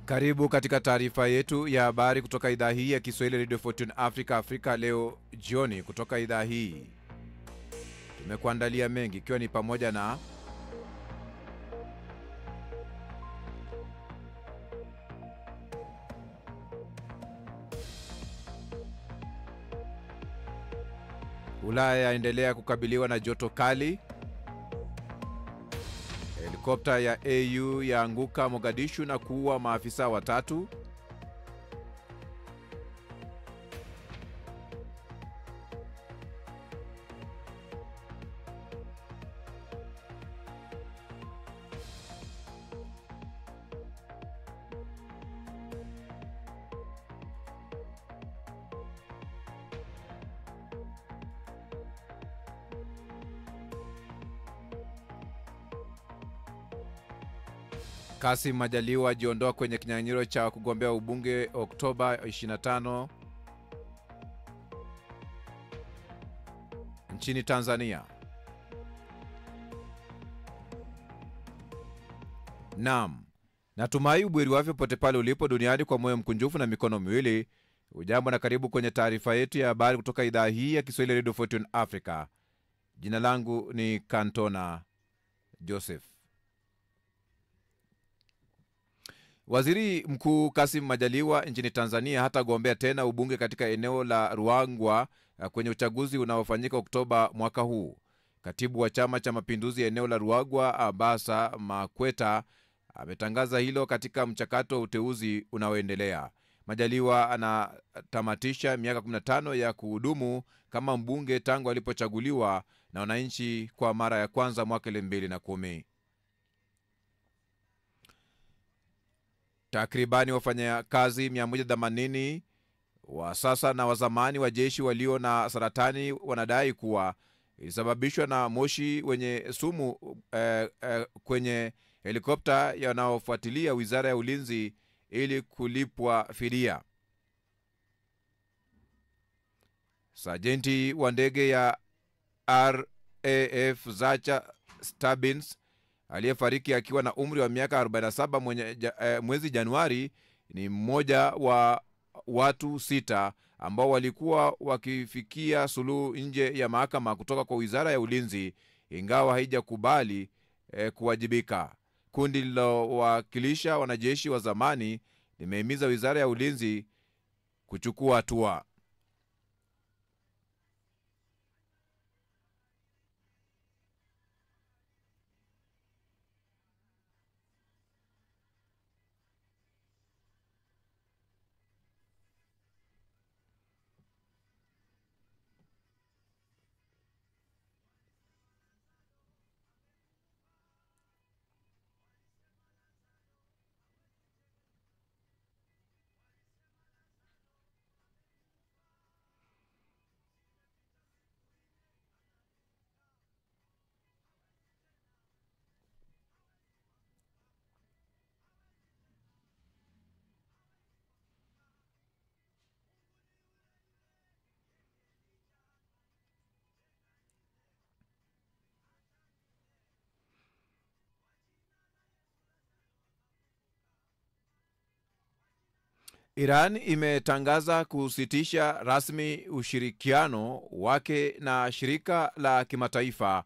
Karibu katika taarifa yetu ya habari kutoka idhaa hii ya Kiswahili Radio Fortune Africa leo jioni. Kutoka idhaa hii tumekuandalia mengi, ikiwa ni pamoja na Ulaya yaendelea kukabiliwa na joto kali, helikopta ya AU yaanguka Mogadishu na kuua maafisa watatu, Kassim Majaliwa jiondoa kwenye kinyang'anyiro cha kugombea ubunge Oktoba 25 nchini Tanzania. Naam, natumai ubweri wafyo pote pale ulipo duniani kwa moyo mkunjufu na mikono miwili. Ujambo na karibu kwenye taarifa yetu ya habari kutoka idhaa hii ya Kiswahili Radio Fortune Africa. Jina langu ni Kantona Joseph. Waziri Mkuu Kassim Majaliwa nchini Tanzania hatagombea tena ubunge katika eneo la Ruangwa kwenye uchaguzi unaofanyika Oktoba mwaka huu. Katibu wa Chama cha Mapinduzi eneo la Ruangwa, Abasa Makweta, ametangaza hilo katika mchakato wa uteuzi unaoendelea. Majaliwa anatamatisha miaka 15 ya kuhudumu kama mbunge tangu alipochaguliwa na wananchi kwa mara ya kwanza mwaka 2010. Takribani wafanyakazi 180 wa sasa na wa zamani wa jeshi walio na saratani wanadai kuwa ilisababishwa na moshi wenye sumu kwenye helikopta yanayofuatilia Wizara ya Ulinzi ili kulipwa fidia. Sajenti wa ndege ya RAF Zacha Stubbins aliyefariki akiwa na umri wa miaka 47 mwezi Januari ni mmoja wa watu 6 ambao walikuwa wakifikia suluhu nje ya mahakama kutoka kwa Wizara ya Ulinzi, ingawa haijakubali kuwajibika. Kundi lilowakilisha wanajeshi wa zamani limehimiza Wizara ya Ulinzi kuchukua hatua. Iran imetangaza kusitisha rasmi ushirikiano wake na shirika la kimataifa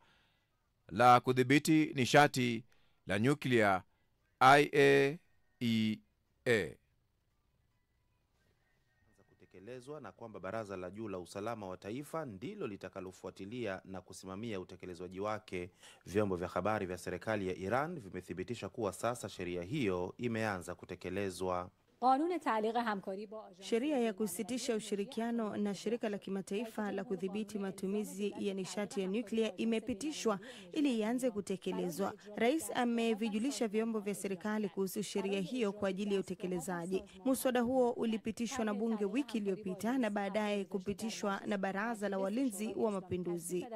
la kudhibiti nishati la nyuklia IAEA. Kutekelezwa na kwamba Baraza la Juu la Usalama wa Taifa ndilo litakalofuatilia na kusimamia utekelezwaji wake. Vyombo vya habari vya serikali ya Iran vimethibitisha kuwa sasa sheria hiyo imeanza kutekelezwa. Sheria ya kusitisha ushirikiano na shirika la kimataifa la kudhibiti matumizi ya nishati ya nyuklia imepitishwa ili ianze kutekelezwa. Rais amevijulisha vyombo vya serikali kuhusu sheria hiyo kwa ajili ya utekelezaji. Muswada huo ulipitishwa na bunge wiki iliyopita na baadaye kupitishwa na Baraza la Walinzi wa Mapinduzi.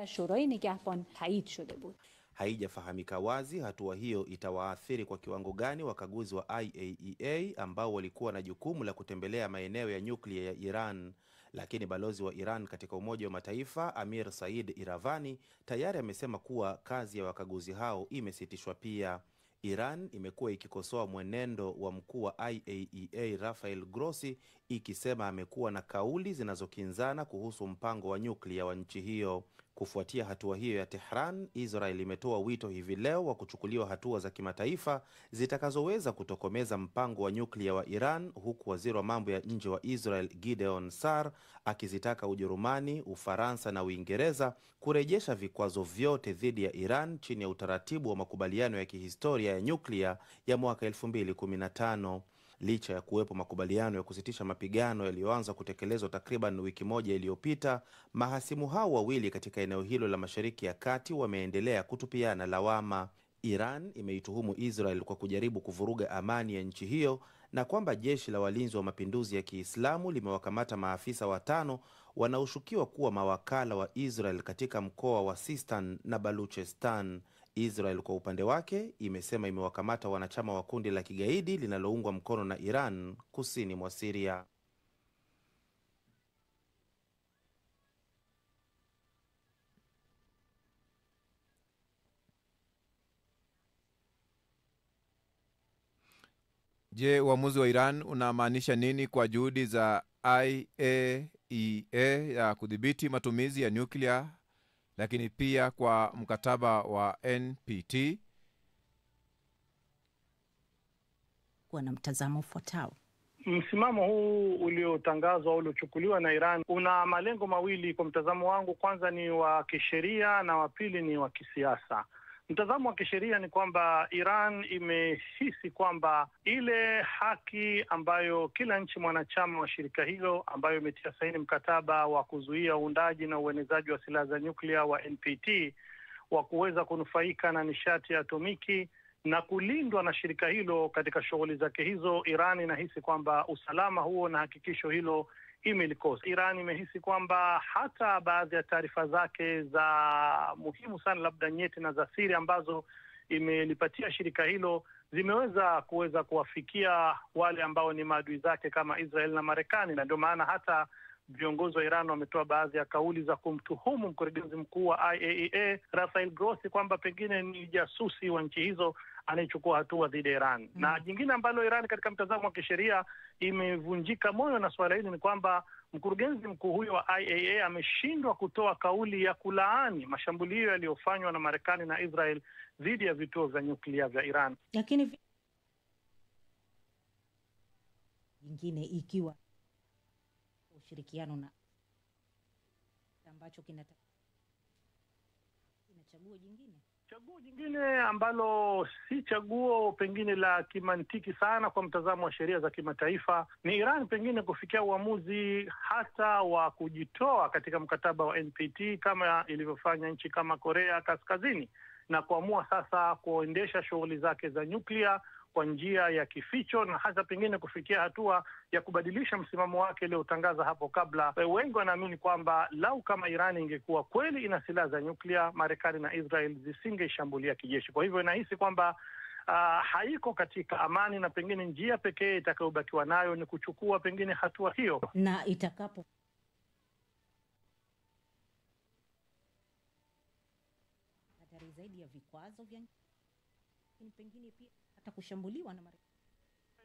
Haijafahamika wazi hatua hiyo itawaathiri kwa kiwango gani wakaguzi wa IAEA ambao walikuwa na jukumu la kutembelea maeneo ya nyuklia ya Iran, lakini balozi wa Iran katika Umoja wa Mataifa Amir Said Iravani tayari amesema kuwa kazi ya wakaguzi hao imesitishwa pia. Iran imekuwa ikikosoa mwenendo wa mkuu wa IAEA Rafael Grossi, ikisema amekuwa na kauli zinazokinzana kuhusu mpango wa nyuklia wa nchi hiyo. Kufuatia hatua hiyo ya Tehran, Israel imetoa wito hivi leo wa kuchukuliwa hatua za kimataifa zitakazoweza kutokomeza mpango wa nyuklia wa Iran, huku waziri wa mambo ya nje wa Israel Gideon Sar akizitaka Ujerumani, Ufaransa na Uingereza kurejesha vikwazo vyote dhidi ya Iran chini ya utaratibu wa makubaliano ya kihistoria ya nyuklia ya mwaka 2015. Licha ya kuwepo makubaliano ya kusitisha mapigano yaliyoanza kutekelezwa takriban wiki moja iliyopita, mahasimu hao wawili katika eneo hilo la Mashariki ya Kati wameendelea kutupiana lawama. Iran imeituhumu Israel kwa kujaribu kuvuruga amani ya nchi hiyo na kwamba jeshi la walinzi wa mapinduzi ya Kiislamu limewakamata maafisa 5 wanaoshukiwa kuwa mawakala wa Israel katika mkoa wa Sistan na Baluchestan. Israel kwa upande wake imesema imewakamata wanachama wa kundi la kigaidi linaloungwa mkono na Iran kusini mwa Syria. Je, uamuzi wa Iran unamaanisha nini kwa juhudi za IAEA ya kudhibiti matumizi ya nyuklia, lakini pia kwa mkataba wa NPT? Kwa na mtazamo ufuatao. Msimamo huu uliotangazwa au uliochukuliwa na Iran una malengo mawili kwa mtazamo wangu. Kwanza ni wa kisheria na wa pili ni wa kisiasa. Mtazamo wa kisheria ni kwamba Iran imehisi kwamba ile haki ambayo kila nchi mwanachama wa shirika hilo ambayo imetia saini mkataba wa kuzuia uundaji na uenezaji wa silaha za nyuklia wa NPT wa kuweza kunufaika na nishati ya atomiki na kulindwa na shirika hilo katika shughuli zake hizo, Iran inahisi kwamba usalama huo na hakikisho hilo imelikosa. Iran imehisi kwamba hata baadhi ya taarifa zake za muhimu sana, labda nyeti na za siri, ambazo imelipatia shirika hilo zimeweza kuwafikia wale ambao ni maadui zake kama Israel na Marekani, na ndio maana hata viongozi wa Iran wametoa baadhi ya kauli za kumtuhumu mkurugenzi mkuu wa IAEA Rafael Grossi kwamba pengine ni jasusi wa nchi hizo anayechukua hatua dhidi ya Iran. Na jingine ambalo Iran katika mtazamo wa kisheria imevunjika moyo na swala hili ni kwamba mkurugenzi mkuu huyo wa IAEA ameshindwa kutoa kauli ya kulaani mashambulio yaliyofanywa na Marekani na Israel dhidi ya vituo vya nyuklia vya Iran. Lakini nyingine ikiwa ushirikiano na ambacho kinachagua chaguo jingine ambalo si chaguo pengine la kimantiki sana kwa mtazamo wa sheria za kimataifa ni Iran pengine kufikia uamuzi hata wa kujitoa katika mkataba wa NPT kama ilivyofanya nchi kama Korea Kaskazini na kuamua sasa kuendesha shughuli zake za nyuklia kwa njia ya kificho na hata pengine kufikia hatua ya kubadilisha msimamo wake uliotangaza hapo kabla. Wengi wanaamini kwamba lau kama Iran ingekuwa kweli ina silaha za nyuklia, Marekani na Israel zisingeishambulia kijeshi. Kwa hivyo inahisi kwamba haiko katika amani na pengine njia pekee itakayobakiwa nayo ni kuchukua pengine hatua hiyo. Na itakapo hatari zaidi ya vikwazo vya pengine pia hata kushambuliwa na Marekani.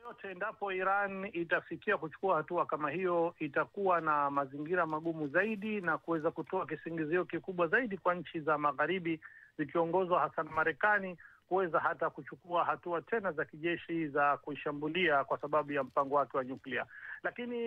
Yote endapo Iran itafikia kuchukua hatua kama hiyo, itakuwa na mazingira magumu zaidi na kuweza kutoa kisingizio kikubwa zaidi kwa nchi za magharibi zikiongozwa hasa na Marekani kuweza hata kuchukua hatua tena za kijeshi za kuishambulia kwa sababu ya mpango wake wa nyuklia. Lakini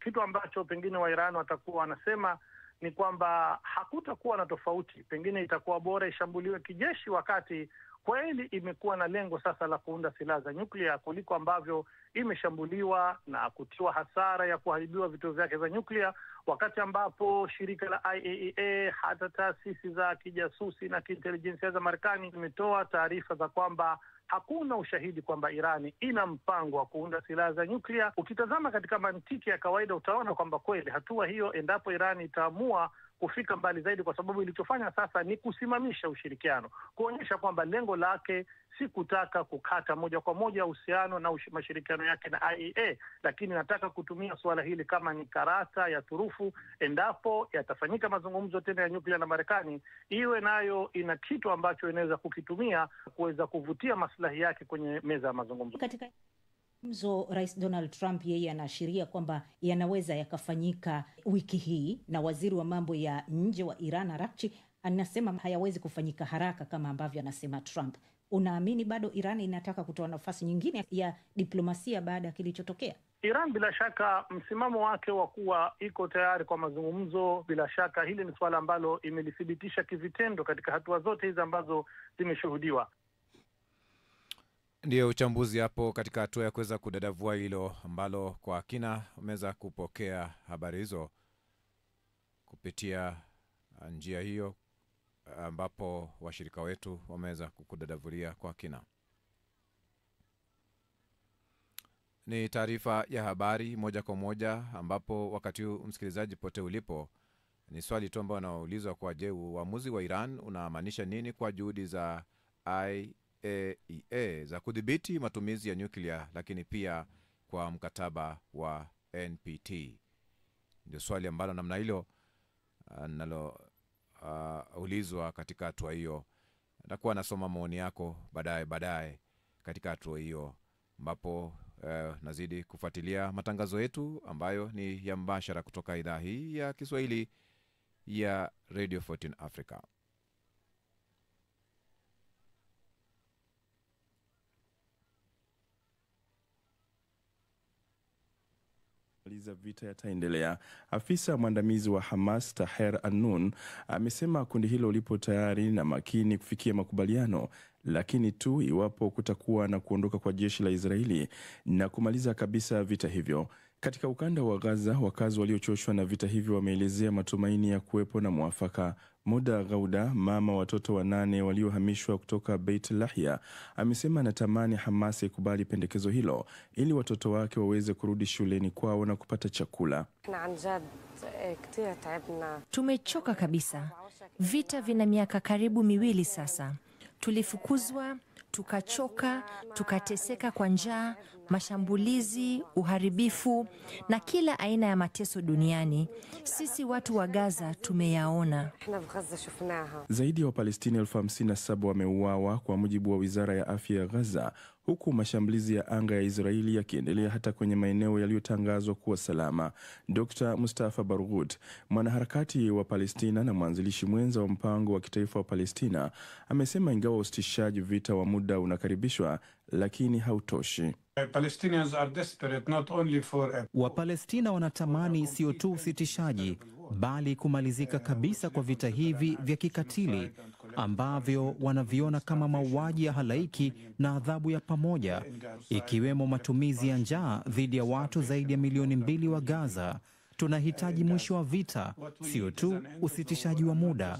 kitu ambacho pengine wa Iran watakuwa wanasema ni kwamba hakutakuwa na tofauti, pengine itakuwa bora ishambuliwe kijeshi wakati kweli imekuwa na lengo sasa la kuunda silaha za nyuklia kuliko ambavyo imeshambuliwa na kutiwa hasara ya kuharibiwa vituo vyake vya nyuklia, wakati ambapo shirika la IAEA hata taasisi za kijasusi na kiintelijensia za Marekani zimetoa taarifa za kwamba hakuna ushahidi kwamba Irani ina mpango wa kuunda silaha za nyuklia. Ukitazama katika mantiki ya kawaida utaona kwamba kweli hatua hiyo, endapo Irani itaamua kufika mbali zaidi, kwa sababu ilichofanya sasa ni kusimamisha ushirikiano, kuonyesha kwamba lengo lake si kutaka kukata moja kwa moja uhusiano na mashirikiano yake na IAEA, lakini nataka kutumia suala hili kama ni karata ya turufu. Endapo yatafanyika mazungumzo tena ya nyuklia na Marekani, iwe nayo ina kitu ambacho inaweza kukitumia kuweza kuvutia maslahi yake kwenye meza ya mazungumzo. Katika mzo, Rais Donald Trump yeye anaashiria kwamba yanaweza yakafanyika wiki hii, na waziri wa mambo ya nje wa Iran Araghchi anasema hayawezi kufanyika haraka kama ambavyo anasema Trump. Unaamini bado Iran inataka kutoa nafasi nyingine ya diplomasia baada ya kilichotokea? Iran bila shaka msimamo wake wa kuwa iko tayari kwa mazungumzo, bila shaka hili ni suala ambalo imelithibitisha kivitendo katika hatua zote hizi ambazo zimeshuhudiwa. Ndio uchambuzi hapo katika hatua ya kuweza kudadavua hilo ambalo kwa kina umeweza kupokea habari hizo kupitia njia hiyo, ambapo washirika wetu wameweza kukudadavulia kwa kina. Ni taarifa ya habari moja kwa moja, ambapo wakati huu msikilizaji pote ulipo, ni swali tu ambao wanaulizwa kwa je, uamuzi wa Iran unamaanisha nini kwa juhudi za IAEA za kudhibiti matumizi ya nyuklia, lakini pia kwa mkataba wa NPT. Ndio swali ambalo namna hilo nalo ulizwa katika hatua hiyo. Nitakuwa nasoma maoni yako baadaye katika hatua hiyo, ambapo nazidi kufuatilia matangazo yetu ambayo ni ya mbashara kutoka idhaa hii ya Kiswahili ya Radio 14 Africa. Vita yataendelea. Afisa mwandamizi wa Hamas Taher Annun amesema kundi hilo lipo tayari na makini kufikia makubaliano, lakini tu iwapo kutakuwa na kuondoka kwa jeshi la Israeli na kumaliza kabisa vita hivyo. Katika ukanda wa Gaza, wakazi waliochoshwa na vita hivyo wameelezea matumaini ya kuwepo na mwafaka. Muda Gauda, mama watoto 8 waliohamishwa kutoka Beit Lahia, amesema anatamani Hamas ikubali pendekezo hilo ili watoto wake waweze kurudi shuleni kwao na kupata chakula. Tumechoka kabisa. Vita vina miaka karibu 2 sasa. Tulifukuzwa, tukachoka, tukateseka kwa njaa, mashambulizi, uharibifu na kila aina ya mateso duniani. Sisi watu wa Gaza tumeyaona. Zaidi ya Wapalestina 57,000 wameuawa kwa mujibu wa Wizara ya Afya ya Gaza, huku mashambulizi ya anga ya Israeli yakiendelea hata kwenye maeneo yaliyotangazwa kuwa salama. Dr. Mustafa Barghouti, mwanaharakati wa Palestina na mwanzilishi mwenza wa mpango wa kitaifa wa Palestina, amesema ingawa usitishaji vita wa muda unakaribishwa, lakini hautoshi. Wapalestina wanatamani sio tu usitishaji, bali kumalizika kabisa kwa vita hivi vya kikatili ambavyo wanaviona kama mauaji ya halaiki na adhabu ya pamoja, ikiwemo matumizi ya njaa dhidi ya watu zaidi ya milioni 2 wa Gaza. Tunahitaji mwisho wa vita, sio tu usitishaji wa muda.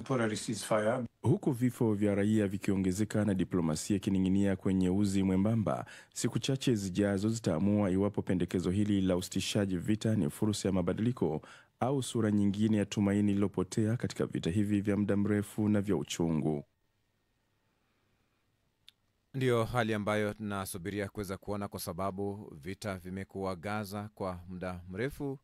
Huku vifo vya raia vikiongezeka na diplomasia ikining'inia kwenye uzi mwembamba, siku chache zijazo zitaamua iwapo pendekezo hili la usitishaji vita ni fursa ya mabadiliko au sura nyingine ya tumaini lililopotea katika vita hivi vya muda mrefu na vya uchungu. Ndio hali ambayo tunasubiria kuweza kuona, kwa sababu vita vimekuwa Gaza kwa muda mrefu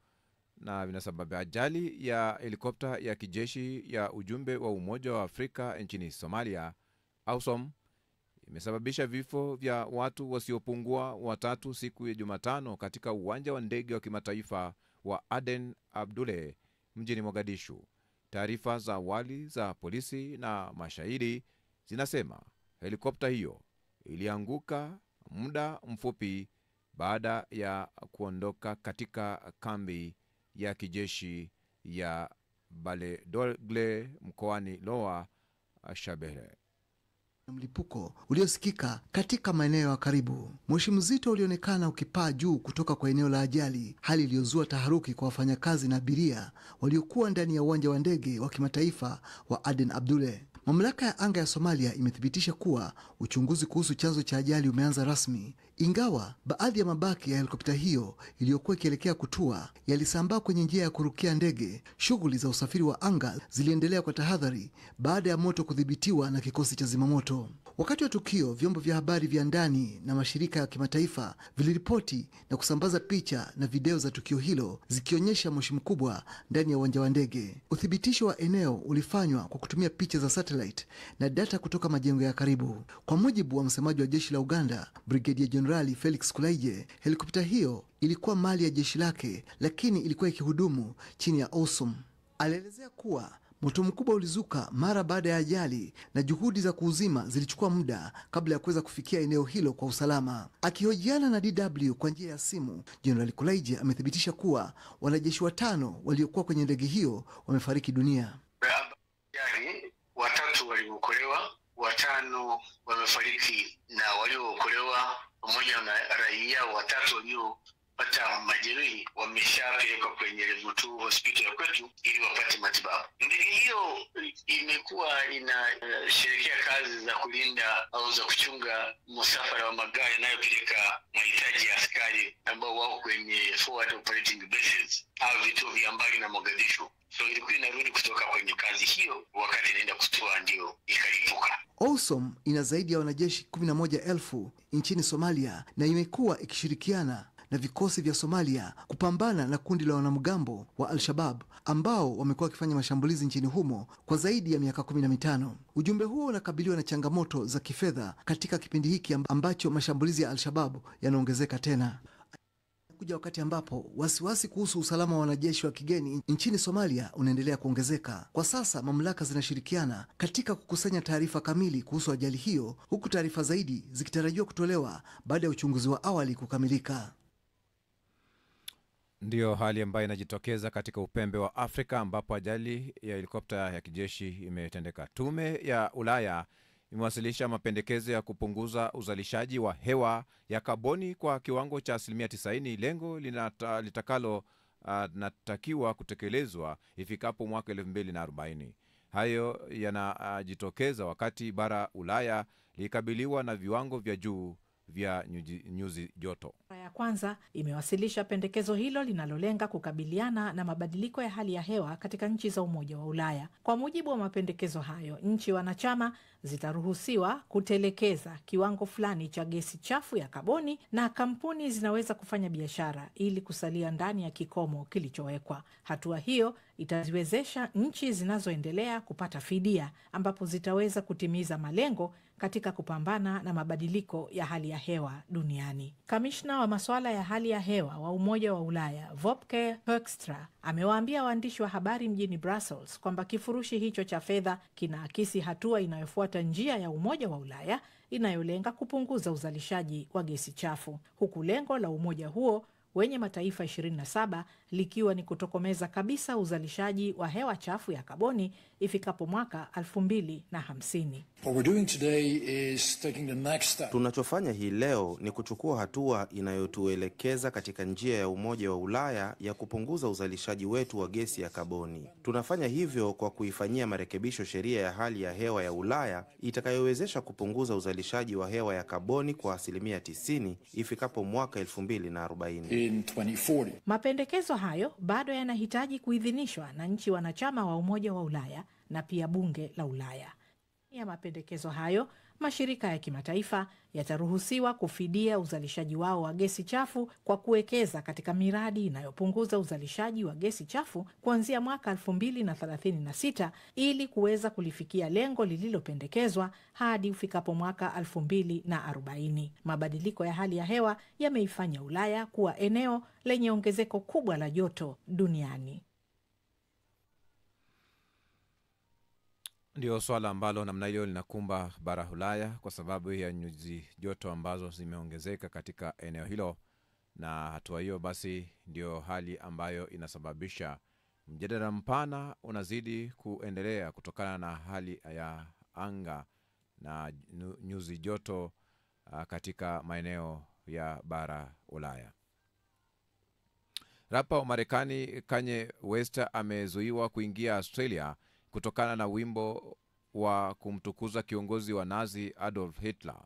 na vinasababisha ajali ya helikopta ya kijeshi ya ujumbe wa Umoja wa Afrika nchini Somalia, AUSOM, imesababisha vifo vya watu wasiopungua 3 siku ya Jumatano katika uwanja wa ndege wa kimataifa wa Aden Abdule mjini Mogadishu. Taarifa za awali za polisi na mashahidi zinasema helikopta hiyo ilianguka muda mfupi baada ya kuondoka katika kambi ya kijeshi ya Baledogle mkoani Lower Shabelle. Mlipuko uliosikika katika maeneo ya karibu. Moshi mzito ulionekana ukipaa juu kutoka kwa eneo la ajali, hali iliyozua taharuki kwa wafanyakazi na abiria waliokuwa ndani ya uwanja wa ndege wa kimataifa wa Aden Abdule. Mamlaka ya anga ya Somalia imethibitisha kuwa uchunguzi kuhusu chanzo cha ajali umeanza rasmi, Ingawa baadhi ya mabaki ya helikopta hiyo iliyokuwa ikielekea kutua yalisambaa kwenye njia ya kurukia ndege, shughuli za usafiri wa anga ziliendelea kwa tahadhari baada ya moto kudhibitiwa na kikosi cha zimamoto. Wakati wa tukio, vyombo vya habari vya ndani na mashirika ya kimataifa viliripoti na kusambaza picha na video za tukio hilo zikionyesha moshi mkubwa ndani ya uwanja wa ndege. Uthibitisho wa eneo ulifanywa kwa kutumia picha za satellite na data kutoka majengo ya karibu. Kwa mujibu wa msemaji wa jeshi la Uganda, Brigadier General Felix Kulaije, helikopta hiyo ilikuwa mali ya jeshi lake, lakini ilikuwa ikihudumu chini ya AWSOM. Alielezea kuwa moto mkubwa ulizuka mara baada ya ajali na juhudi za kuuzima zilichukua muda kabla ya kuweza kufikia eneo hilo kwa usalama. Akihojiana na DW kwa njia ya simu, Jenerali Kulaije amethibitisha kuwa wanajeshi 5 waliokuwa kwenye ndege hiyo wamefariki dunia. Watatu waliokolewa, 5 wamefariki, na waliookolewa pamoja na raia 3 waliopata majeruhi wameshapelekwa kwenye level 2 hospitali ya kwetu ili wapate matibabu. Ndege hiyo imekuwa inasherehekea kazi za kulinda au za kuchunga msafara wa magari yanayopeleka mahitaji ya askari ambao wako kwenye forward operating bases au vituo vya mbali na Mogadishu. So ilikuwa inarudi kutoka kwenye kazi hiyo, wakati inaenda kutoa ndio ikalipuka. AWSOM ina zaidi ya wanajeshi 11,000 nchini Somalia na imekuwa ikishirikiana na vikosi vya Somalia kupambana na kundi la wanamgambo wa Al-Shabaab ambao wamekuwa wakifanya mashambulizi nchini humo kwa zaidi ya miaka 15. Ujumbe huo unakabiliwa na changamoto za kifedha katika kipindi hiki ambacho mashambulizi ya Al-Shabaab yanaongezeka tena. Kuja wakati ambapo wasiwasi kuhusu usalama wa wanajeshi wa kigeni nchini Somalia unaendelea kuongezeka. Kwa sasa mamlaka zinashirikiana katika kukusanya taarifa kamili kuhusu ajali hiyo, huku taarifa zaidi zikitarajiwa kutolewa baada ya uchunguzi wa awali kukamilika. Ndiyo hali ambayo inajitokeza katika upembe wa Afrika ambapo ajali ya helikopta ya kijeshi imetendeka. Tume ya Ulaya imewasilisha mapendekezo ya kupunguza uzalishaji wa hewa ya kaboni kwa kiwango cha 90%, lengo litakalo natakiwa kutekelezwa ifikapo mwaka 2040. Hayo yanajitokeza wakati bara Ulaya likabiliwa na viwango vya juu vya nyuzi joto. Ya kwanza imewasilisha pendekezo hilo linalolenga kukabiliana na mabadiliko ya hali ya hewa katika nchi za Umoja wa Ulaya. Kwa mujibu wa mapendekezo hayo, nchi wanachama zitaruhusiwa kutelekeza kiwango fulani cha gesi chafu ya kaboni na kampuni zinaweza kufanya biashara ili kusalia ndani ya kikomo kilichowekwa. Hatua hiyo itaziwezesha nchi zinazoendelea kupata fidia ambapo zitaweza kutimiza malengo katika kupambana na mabadiliko ya hali ya hewa duniani. Kamishna wa masuala ya hali ya hewa wa Umoja wa Ulaya, Wopke Hoekstra, amewaambia waandishi wa habari mjini Brussels kwamba kifurushi hicho cha fedha kinaakisi hatua inayofuata njia ya Umoja wa Ulaya inayolenga kupunguza uzalishaji wa gesi chafu, huku lengo la umoja huo wenye mataifa 27 likiwa ni kutokomeza kabisa uzalishaji wa hewa chafu ya kaboni ifikapo mwaka 2050. Tunachofanya hii leo ni kuchukua hatua inayotuelekeza katika njia ya Umoja wa Ulaya ya kupunguza uzalishaji wetu wa gesi ya kaboni. Tunafanya hivyo kwa kuifanyia marekebisho sheria ya hali ya hewa ya Ulaya itakayowezesha kupunguza uzalishaji wa hewa ya kaboni kwa 90% ifikapo mwaka 2040. Mapendekezo hayo bado yanahitaji kuidhinishwa na nchi wanachama wa Umoja wa Ulaya na pia Bunge la Ulaya. Ya mapendekezo hayo, mashirika ya kimataifa yataruhusiwa kufidia uzalishaji wao wa gesi chafu kwa kuwekeza katika miradi inayopunguza uzalishaji wa gesi chafu kuanzia mwaka 2036 ili kuweza kulifikia lengo lililopendekezwa hadi ufikapo mwaka 2040. Mabadiliko ya hali ya hewa yameifanya Ulaya kuwa eneo lenye ongezeko kubwa la joto duniani. Ndio swala ambalo namna hiyo linakumba bara Ulaya kwa sababu ya nyuzi joto ambazo zimeongezeka katika eneo hilo, na hatua hiyo basi ndio hali ambayo inasababisha mjadala mpana unazidi kuendelea kutokana na hali ya anga na nyuzi joto katika maeneo ya bara Ulaya. Rapa wa Marekani Kanye West amezuiwa kuingia Australia kutokana na wimbo wa kumtukuza kiongozi wa Nazi Adolf Hitler.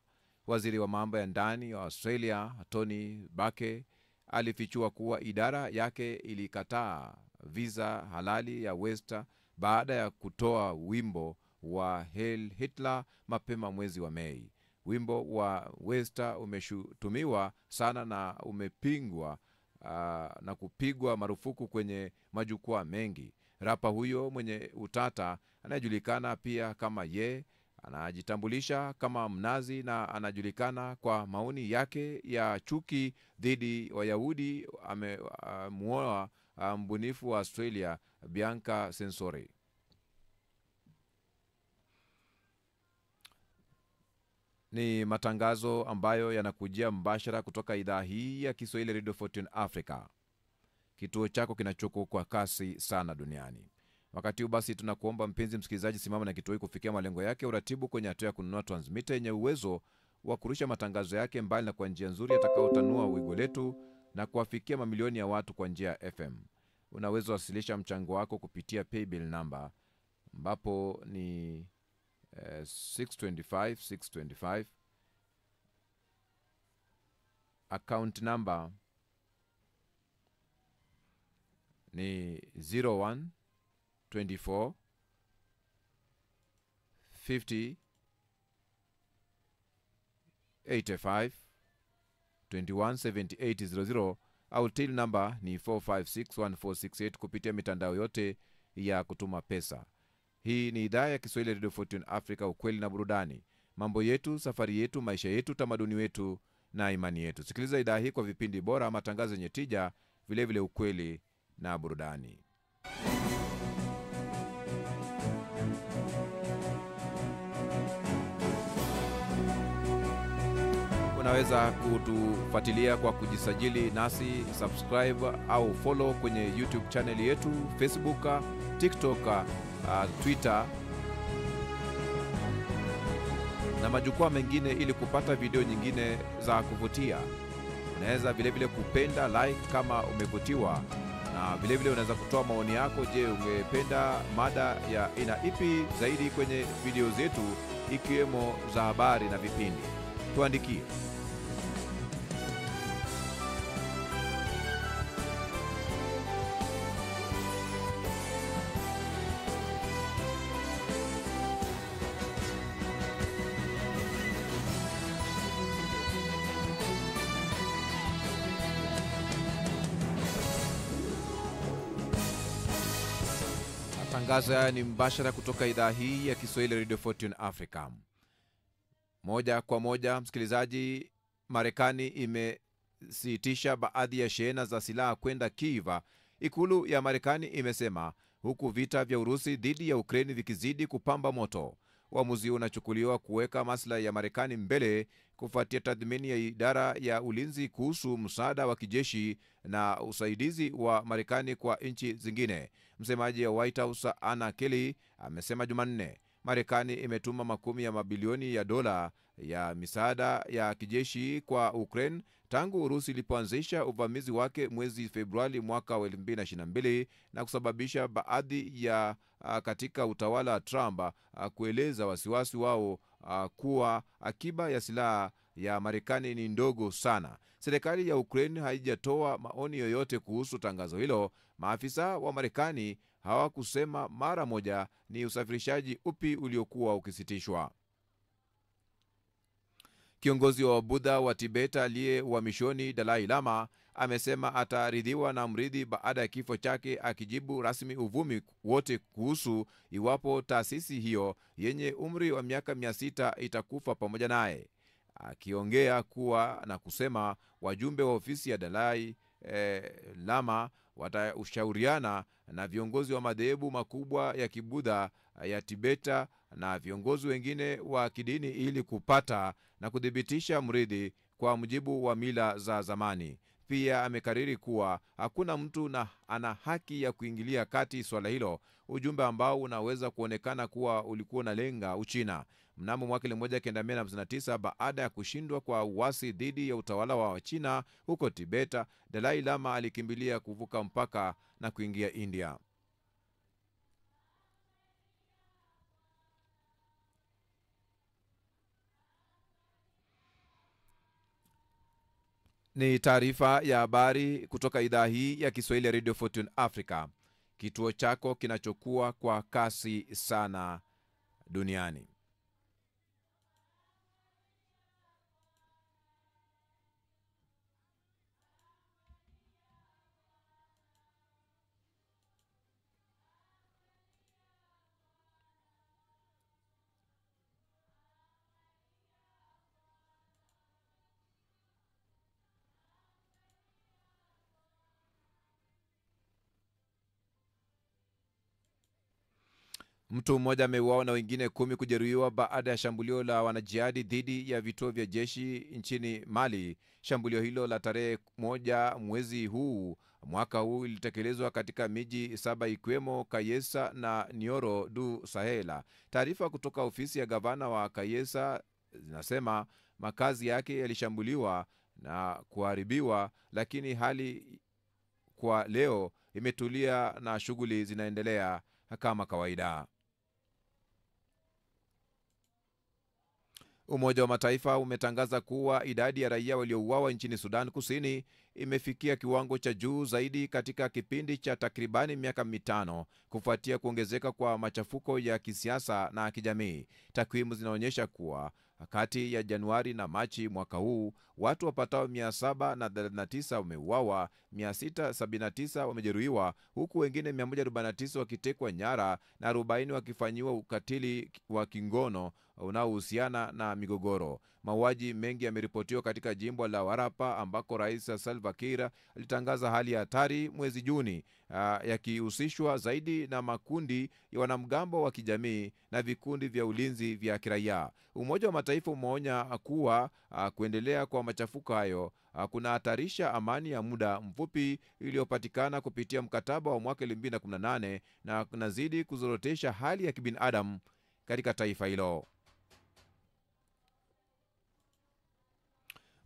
Waziri wa mambo ya ndani wa Australia Tony Burke alifichua kuwa idara yake ilikataa visa halali ya Westa baada ya kutoa wimbo wa Heil Hitler mapema mwezi wa Mei. Wimbo wa Westa umeshutumiwa sana na umepingwa na kupigwa marufuku kwenye majukwaa mengi. Rapa huyo mwenye utata anayejulikana pia kama Ye anajitambulisha kama mnazi na anajulikana kwa maoni yake ya chuki dhidi Wayahudi. Amemuoa mbunifu wa Australia Bianca Sensori. Ni matangazo ambayo yanakujia mbashara kutoka idhaa hii ya Kiswahili Radio Fortune Africa, kituo chako kinachoko kwa kasi sana duniani. Wakati huu basi tunakuomba mpenzi msikilizaji, simama na kituo hiki kufikia malengo yake. Uratibu kwenye hatua ya kununua transmitter yenye uwezo wa kurusha matangazo yake mbali na kwa njia nzuri atakayotanua wigo letu na kuwafikia mamilioni ya watu kwa njia ya FM. Unaweza wasilisha mchango wako kupitia paybill number ambapo ni 625 account number ni 01 24 50 85 21 7800 au till number ni 4561468 kupitia mitandao yote ya kutuma pesa. Hii ni idhaa ya Kiswahili Radio Fortune Africa, ukweli na burudani. Mambo yetu, safari yetu, maisha yetu, tamaduni wetu na imani yetu. Sikiliza idhaa hii kwa vipindi bora, matangazo yenye tija, vile vile ukweli na burudani. Unaweza kutufuatilia kwa kujisajili nasi, subscribe au follow kwenye YouTube channel yetu, Facebook, TikTok, Twitter na majukwaa mengine ili kupata video nyingine za kuvutia. Unaweza vile vile kupenda, like kama umevutiwa, na vile vile unaweza kutoa maoni yako. Je, ungependa mada ya aina ipi zaidi kwenye video zetu, ikiwemo za habari na vipindi? Tuandikie. Matangazo haya ni mbashara kutoka idhaa hii ya Kiswahili Radio Fortune Africa. Moja kwa moja, msikilizaji, Marekani imesitisha baadhi ya shehena za silaha kwenda Kyiv. Ikulu ya Marekani imesema, huku vita vya Urusi dhidi ya Ukraini vikizidi kupamba moto. Uamuzi huu unachukuliwa kuweka maslahi ya Marekani mbele kufuatia tathmini ya idara ya ulinzi kuhusu msaada wa kijeshi na usaidizi wa Marekani kwa nchi zingine. Msemaji wa White House Anna Kelly amesema Jumanne Marekani imetuma makumi ya mabilioni ya dola ya misaada ya kijeshi kwa Ukraine tangu Urusi ilipoanzisha uvamizi wake mwezi Februari mwaka wa 2022 na kusababisha baadhi ya katika utawala wa Trump kueleza wasiwasi wao kuwa akiba ya silaha ya Marekani ni ndogo sana. Serikali ya Ukraine haijatoa maoni yoyote kuhusu tangazo hilo. Maafisa wa Marekani hawakusema mara moja ni usafirishaji upi uliokuwa ukisitishwa. Kiongozi wa Buddha wa Tibet aliye uhamishoni Dalai Lama amesema ataridhiwa na mrithi baada ya kifo chake, akijibu rasmi uvumi wote kuhusu iwapo taasisi hiyo yenye umri wa miaka 600 itakufa pamoja naye. Akiongea kuwa na kusema wajumbe wa ofisi ya Dalai Lama watashauriana na viongozi wa madhehebu makubwa ya Kibudha ya Tibeta na viongozi wengine wa kidini ili kupata na kudhibitisha mrithi kwa mujibu wa mila za zamani. Pia amekariri kuwa hakuna mtu ana haki ya kuingilia kati swala hilo, ujumbe ambao unaweza kuonekana kuwa ulikuwa unalenga Uchina. Mnamo mwaka 1959 baada ya kushindwa kwa uasi dhidi ya utawala wa China huko Tibeta, Dalai Lama alikimbilia kuvuka mpaka na kuingia India. Ni taarifa ya habari kutoka idhaa hii ya Kiswahili ya Radio Fortune Africa, kituo chako kinachokuwa kwa kasi sana duniani. Mtu mmoja ameuawa na wengine 10 kujeruhiwa baada ya shambulio la wanajihadi dhidi ya vituo vya jeshi nchini Mali. Shambulio hilo la tarehe 1 mwezi huu mwaka huu ilitekelezwa katika miji 7 ikiwemo Kayesa na Nioro du Sahela. Taarifa kutoka ofisi ya gavana wa Kayesa zinasema makazi yake yalishambuliwa na kuharibiwa, lakini hali kwa leo imetulia na shughuli zinaendelea kama kawaida. Umoja wa Mataifa umetangaza kuwa idadi ya raia waliouawa nchini Sudan Kusini imefikia kiwango cha juu zaidi katika kipindi cha takribani miaka 5 kufuatia kuongezeka kwa machafuko ya kisiasa na kijamii. Takwimu zinaonyesha kuwa kati ya Januari na Machi mwaka huu watu wapatao 739 wameuawa, 679 wamejeruhiwa, huku wengine 149 wakitekwa nyara na 40 wakifanyiwa ukatili wa kingono unaohusiana na migogoro. Mauaji mengi yameripotiwa katika jimbo la Warapa ambako Rais Salva Kiir alitangaza hali ya hatari mwezi Juni, yakihusishwa zaidi na makundi ya wanamgambo wa kijamii na vikundi vya ulinzi vya kiraia. Umoja wa Mataifa umeonya kuwa kuendelea kwa machafuko hayo kunahatarisha amani ya muda mfupi iliyopatikana kupitia mkataba wa mwaka 2018 na kunazidi kuzorotesha hali ya kibinadamu katika taifa hilo.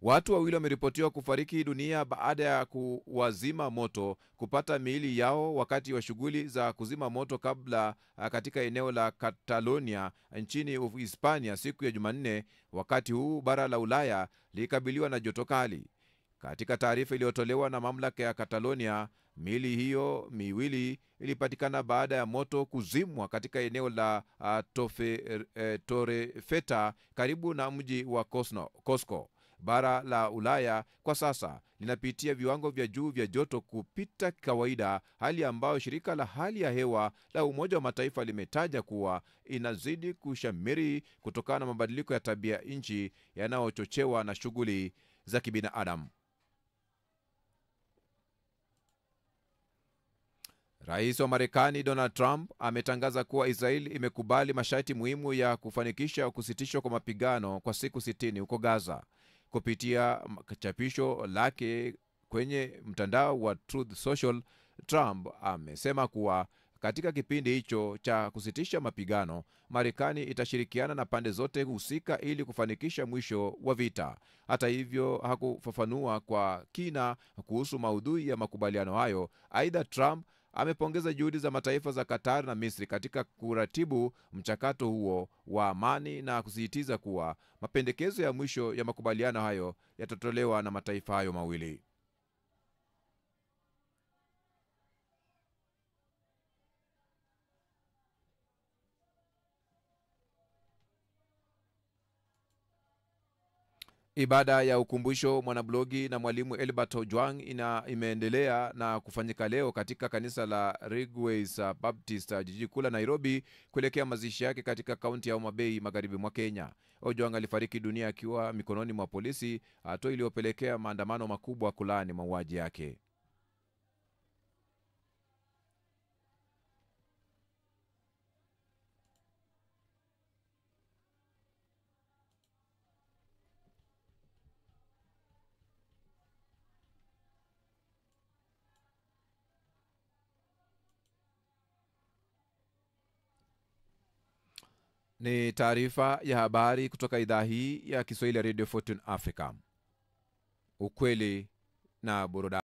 Watu wawili wameripotiwa kufariki dunia baada ya kuwazima moto kupata miili yao wakati wa shughuli za kuzima moto kabla katika eneo la Catalonia nchini Hispania siku ya Jumanne, wakati huu bara la Ulaya likabiliwa na joto kali. Katika taarifa iliyotolewa na mamlaka ya Catalonia, miili hiyo miwili ilipatikana baada ya moto kuzimwa katika eneo la Torrefeta karibu na mji wa Cosco. Bara la Ulaya kwa sasa linapitia viwango vya juu vya joto kupita kawaida, hali ambayo shirika la hali ya hewa la Umoja wa Mataifa limetaja kuwa inazidi kushamiri kutokana na mabadiliko ya tabia nchi yanayochochewa na shughuli za kibinadamu. Rais wa Marekani Donald Trump ametangaza kuwa Israeli imekubali masharti muhimu ya kufanikisha kusitishwa kwa mapigano kwa siku 60 huko Gaza. Kupitia chapisho lake kwenye mtandao wa Truth Social, Trump amesema kuwa katika kipindi hicho cha kusitisha mapigano, Marekani itashirikiana na pande zote husika ili kufanikisha mwisho wa vita. Hata hivyo, hakufafanua kwa kina kuhusu maudhui ya makubaliano hayo. Aidha, Trump amepongeza juhudi za mataifa za Qatar na Misri katika kuratibu mchakato huo wa amani na kusisitiza kuwa mapendekezo ya mwisho ya makubaliano hayo yatatolewa na mataifa hayo mawili. Ibada ya ukumbusho mwanablogi na mwalimu Elbert Ojwang imeendelea na kufanyika leo katika kanisa la Ridgeways Baptist jiji kuu la Nairobi kuelekea mazishi yake katika kaunti ya Homa Bay magharibi mwa Kenya. Ojwang alifariki dunia akiwa mikononi mwa polisi, hatua iliyopelekea maandamano makubwa kulaani mauaji yake. Ni taarifa ya habari kutoka idhaa hii ya Kiswahili ya Radio Fortune Africa. Ukweli na burudani.